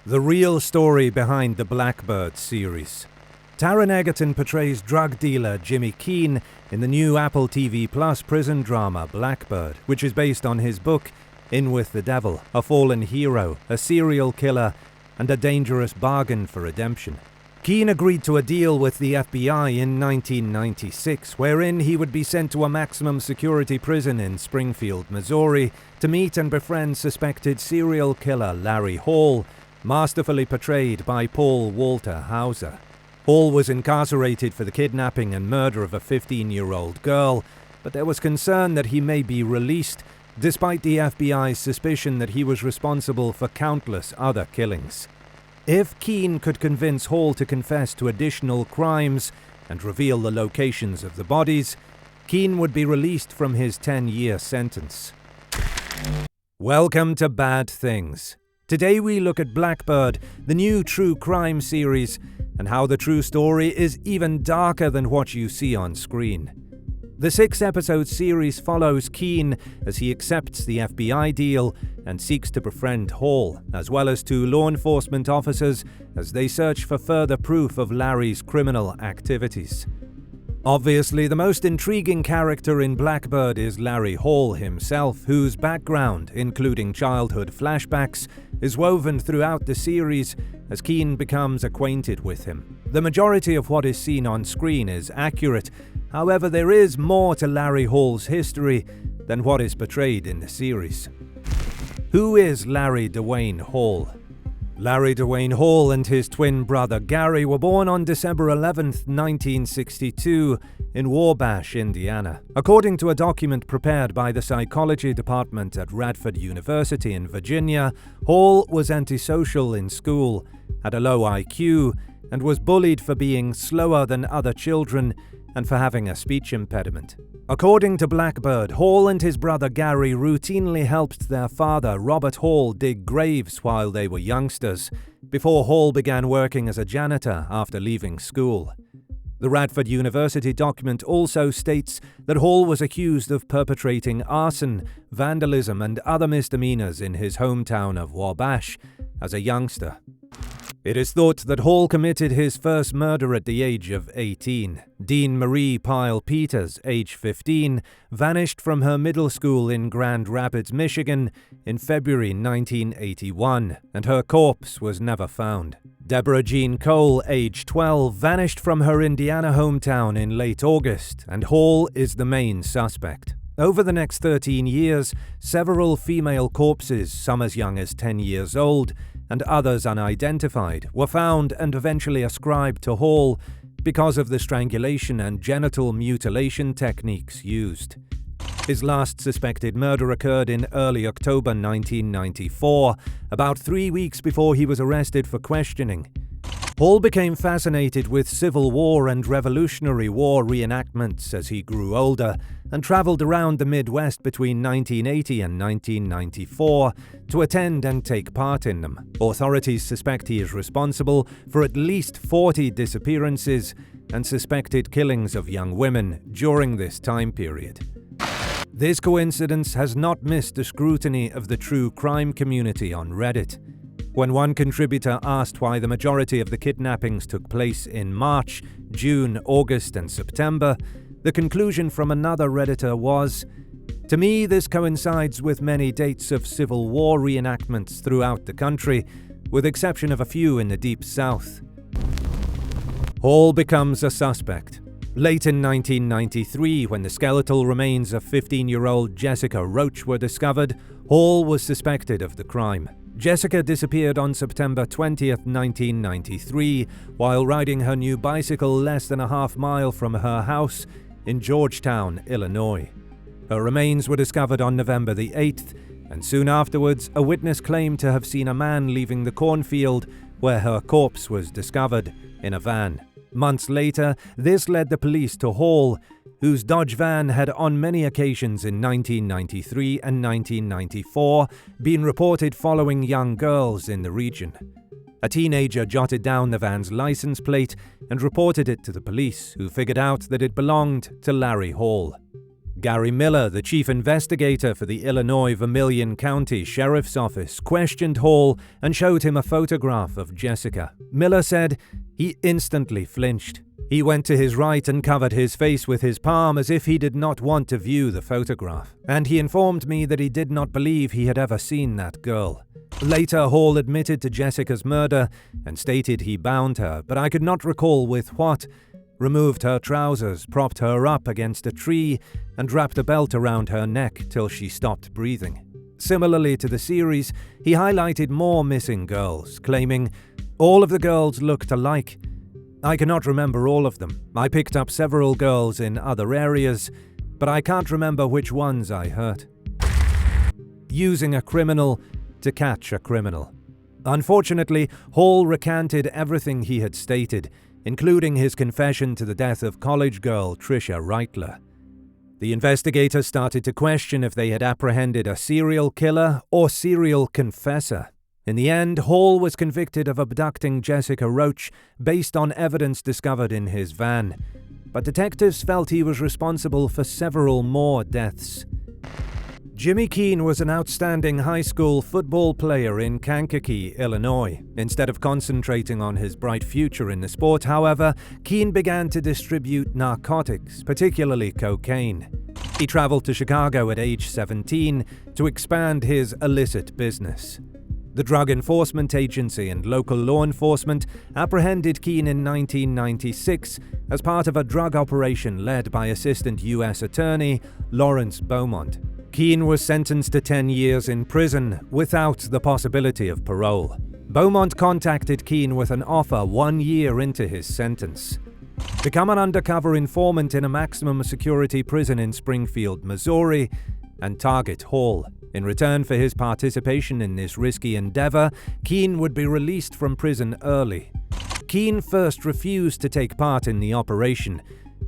The real story behind the Blackbird series. Taron Egerton portrays drug dealer Jimmy Keane in the new Apple TV Plus prison drama Blackbird, which is based on his book In With the Devil, a fallen hero, a serial killer, and a dangerous bargain for redemption. Keane agreed to a deal with the FBI in 1996, wherein he would be sent to a maximum security prison in Springfield, Missouri, to meet and befriend suspected serial killer Larry Hall, masterfully portrayed by Paul Walter Hauser. Hall was incarcerated for the kidnapping and murder of a 15-year-old girl, but there was concern that he may be released, despite the FBI's suspicion that he was responsible for countless other killings. If Keane could convince Hall to confess to additional crimes and reveal the locations of the bodies, Keane would be released from his 10-year sentence. Welcome to Bad Things. Today we look at Blackbird, the new true crime series, and how the true story is even darker than what you see on screen. The 6-episode series follows Keane as he accepts the FBI deal and seeks to befriend Hall, as well as 2 law enforcement officers as they search for further proof of Larry's criminal activities. Obviously, the most intriguing character in Blackbird is Larry Hall himself, whose background, including childhood flashbacks, is woven throughout the series as Keane becomes acquainted with him. The majority of what is seen on screen is accurate, however there is more to Larry Hall's history than what is portrayed in the series. Who is Larry Dwayne Hall? Larry Dwayne Hall and his twin brother Gary were born on December 11, 1962, in Wabash, Indiana. According to a document prepared by the psychology department at Radford University in Virginia, Hall was antisocial in school, had a low IQ, and was bullied for being slower than other children and for having a speech impediment. According to Blackbird, Hall and his brother Gary routinely helped their father, Robert Hall, dig graves while they were youngsters, before Hall began working as a janitor after leaving school. The Radford University document also states that Hall was accused of perpetrating arson, vandalism, and other misdemeanors in his hometown of Wabash as a youngster. It is thought that Hall committed his first murder at the age of 18. Dean Marie Pyle Peters, age 15, vanished from her middle school in Grand Rapids, Michigan in February 1981, and her corpse was never found. Deborah Jean Cole, age 12, vanished from her Indiana hometown in late August, and Hall is the main suspect. Over the next 13 years, several female corpses, some as young as 10 years old, and others unidentified, were found and eventually ascribed to Hall because of the strangulation and genital mutilation techniques used. His last suspected murder occurred in early October 1994, about 3 weeks before he was arrested for questioning. Hall became fascinated with Civil War and Revolutionary War reenactments as he grew older and traveled around the Midwest between 1980 and 1994 to attend and take part in them. Authorities suspect he is responsible for at least 40 disappearances and suspected killings of young women during this time period. This coincidence has not missed the scrutiny of the true crime community on Reddit. When one contributor asked why the majority of the kidnappings took place in March, June, August, and September, the conclusion from another Redditor was, "To me, this coincides with many dates of Civil War reenactments throughout the country, with exception of a few in the Deep South." Hall becomes a suspect. Late in 1993, when the skeletal remains of 15-year-old Jessica Roach were discovered, Hall was suspected of the crime. Jessica disappeared on September 20, 1993, while riding her new bicycle less than a half-mile from her house in Georgetown, Illinois. Her remains were discovered on November the 8th, and soon afterwards, a witness claimed to have seen a man leaving the cornfield where her corpse was discovered in a van. Months later, this led the police to Hall, whose Dodge van had on many occasions in 1993 and 1994 been reported following young girls in the region. A teenager jotted down the van's license plate and reported it to the police, who figured out that it belonged to Larry Hall. Gary Miller, the chief investigator for the Illinois Vermilion County Sheriff's Office, questioned Hall and showed him a photograph of Jessica. Miller said he instantly flinched. He went to his right and covered his face with his palm as if he did not want to view the photograph. And he informed me that he did not believe he had ever seen that girl. Later, Hall admitted to Jessica's murder and stated he bound her, but I could not recall with what, removed her trousers, propped her up against a tree, and wrapped a belt around her neck till she stopped breathing. Similarly to the series, he highlighted more missing girls, claiming, "All of the girls looked alike. I cannot remember all of them. I picked up several girls in other areas, but I can't remember which ones I hurt." Using a criminal to catch a criminal. Unfortunately, Hall recanted everything he had stated, including his confession to the death of college girl Tricia Reitler. The investigators started to question if they had apprehended a serial killer or serial confessor. In the end, Hall was convicted of abducting Jessica Roach based on evidence discovered in his van, but detectives felt he was responsible for several more deaths. Jimmy Keane was an outstanding high school football player in Kankakee, Illinois. Instead of concentrating on his bright future in the sport, however, Keane began to distribute narcotics, particularly cocaine. He traveled to Chicago at age 17 to expand his illicit business. The Drug Enforcement Agency and local law enforcement apprehended Keane in 1996 as part of a drug operation led by Assistant U.S. Attorney Lawrence Beaumont. Keane was sentenced to 10 years in prison without the possibility of parole. Beaumont contacted Keane with an offer 1 year into his sentence. Become an undercover informant in a maximum security prison in Springfield, Missouri, and target Hall. In return for his participation in this risky endeavor, Keane would be released from prison early. Keane first refused to take part in the operation,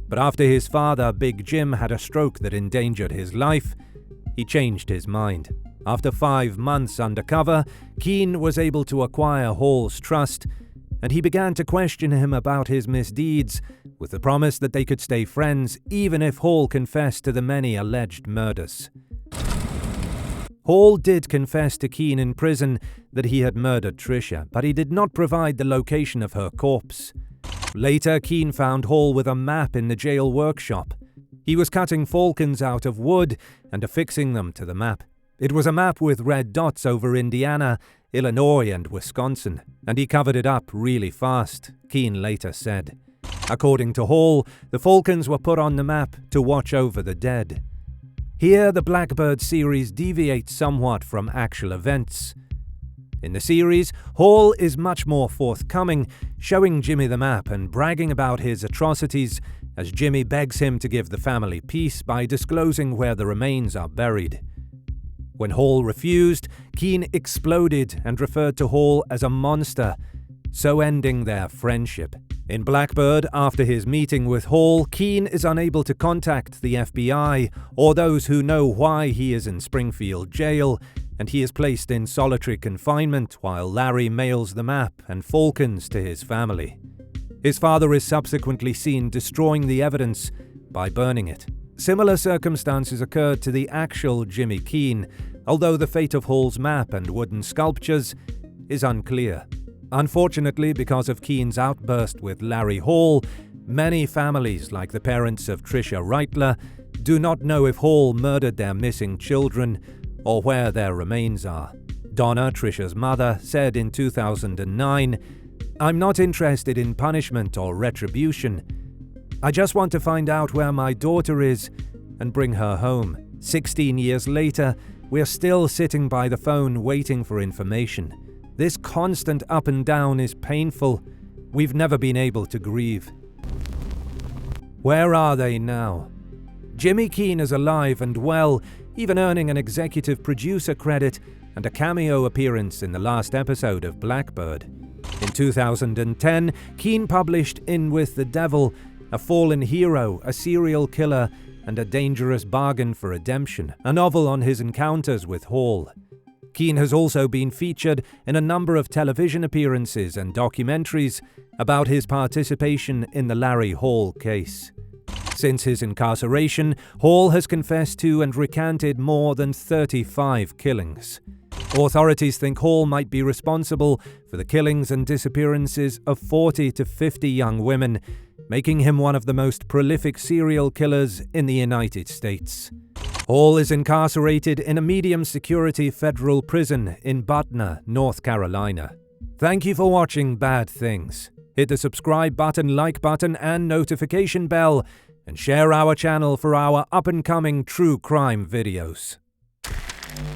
but after his father, Big Jim, had a stroke that endangered his life, he changed his mind. After 5 months undercover, Keane was able to acquire Hall's trust, and he began to question him about his misdeeds, with the promise that they could stay friends even if Hall confessed to the many alleged murders. Hall did confess to Keane in prison that he had murdered Tricia, but he did not provide the location of her corpse. Later, Keane found Hall with a map in the jail workshop. He was cutting falcons out of wood and affixing them to the map. It was a map with red dots over Indiana, Illinois, and Wisconsin, and he covered it up really fast, Keane later said. According to Hall, the falcons were put on the map to watch over the dead. Here, the Blackbird series deviates somewhat from actual events. In the series, Hall is much more forthcoming, showing Jimmy the map and bragging about his atrocities as Jimmy begs him to give the family peace by disclosing where the remains are buried. When Hall refused, Keane exploded and referred to Hall as a monster, so ending their friendship. In Blackbird, after his meeting with Hall, Keane is unable to contact the FBI or those who know why he is in Springfield jail, and he is placed in solitary confinement while Larry mails the map and falcons to his family. His father is subsequently seen destroying the evidence by burning it. Similar circumstances occurred to the actual Jimmy Keane, although the fate of Hall's map and wooden sculptures is unclear. Unfortunately, because of Keane's outburst with Larry Hall, many families, like the parents of Tricia Reitler, do not know if Hall murdered their missing children or where their remains are. Donna, Tricia's mother, said in 2009, "I'm not interested in punishment or retribution. I just want to find out where my daughter is and bring her home. 16 years later, we're still sitting by the phone waiting for information. This constant up and down is painful. We've never been able to grieve." Where are they now? Jimmy Keane is alive and well, even earning an executive producer credit and a cameo appearance in the last episode of Blackbird. In 2010, Keane published In With the Devil, a fallen hero, a serial killer, and a dangerous bargain for redemption, a novel on his encounters with Hall. Keane has also been featured in a number of television appearances and documentaries about his participation in the Larry Hall case. Since his incarceration, Hall has confessed to and recanted more than 35 killings. Authorities think Hall might be responsible for the killings and disappearances of 40 to 50 young women, making him one of the most prolific serial killers in the United States. Hall is incarcerated in a medium-security federal prison in Butner, North Carolina. Thank you for watching Bad Things. Hit the subscribe button, like button, and notification bell, and share our channel for our up-and-coming true crime videos.